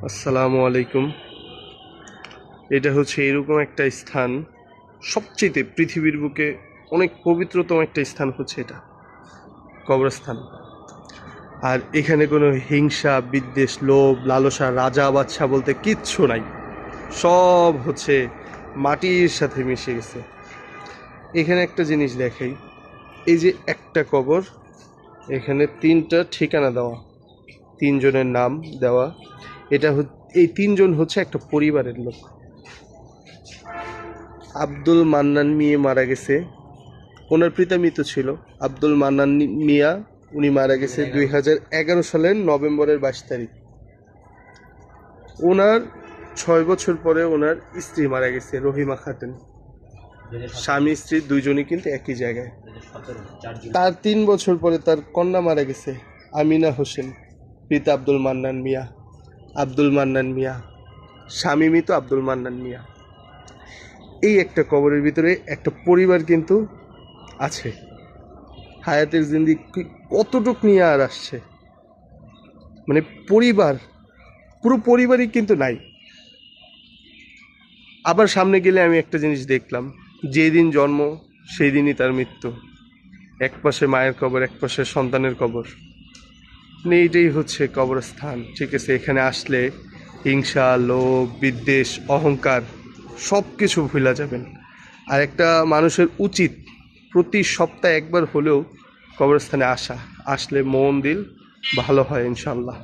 আসসালামু আলাইকুম। এটা হচ্ছে এরকম একটা স্থান, সবচেয়ে পৃথিবীর বুকে অনেক পবিত্রতম একটা স্থান হচ্ছে এটা, কবরস্থান। আর এখানে কোনো হিংসা, বিদ্বেষ, লোভ, লালসা, রাজা বাদশা বলতে কিচ্ছু নাই। সব হচ্ছে মাটির সাথে মিশে গেছে। এখানে একটা জিনিস দেখাই, এই যে একটা কবর, এখানে 3টা ঠিকানা দেওয়া, 3জনের নাম দেওয়া। এই 3জন হচ্ছে একটা পরিবারের লোক। আব্দুল মান্নান মিয়া মারা গেছে, ওনার পিতা মৃত ছিল। আব্দুল মান্নান মিয়া, উনি মারা গেছে 2011 সালের নভেম্বরের 22 তারিখ। ওনার 6 বছর পরে ওনার স্ত্রী মারা গেছে, রহিমা খাতুন। স্বামী স্ত্রী দুইজনই কিন্তু একই জায়গায়। তার 3 বছর পরে তার কন্যা মারা গেছে, আমিনা হোসেন। পিতা আব্দুল মান্নান মিয়া, আব্দুল মান্নান মিয়া, স্বামী মৃত আব্দুল মান্নান মিয়া। এই একটা কবরের ভিতরে একটা পরিবার কিন্তু আছে। হায়াতের জিন্দেগি কতটুক নিয়ে আর আসছে, মানে পরিবার, পুরো পরিবারই কিন্তু নাই। আবার সামনে গেলে আমি একটা জিনিস দেখলাম, যেদিন জন্ম সেই দিনই তার মৃত্যু। এক পাশে মায়ের কবর, এক পাশে সন্তানের কবর। মানে এইটাই হচ্ছে কবরস্থান, ঠিক আছে? এখানে আসলে হিংসা, লোভ, বিদ্বেষ, অহংকার সব কিছু ভুলা যাবেন। আর একটা মানুষের উচিত প্রতি সপ্তাহে একবার হলেও কবরস্থানে আসা। আসলে মন দিল ভালো হয় ইনশাল্লাহ।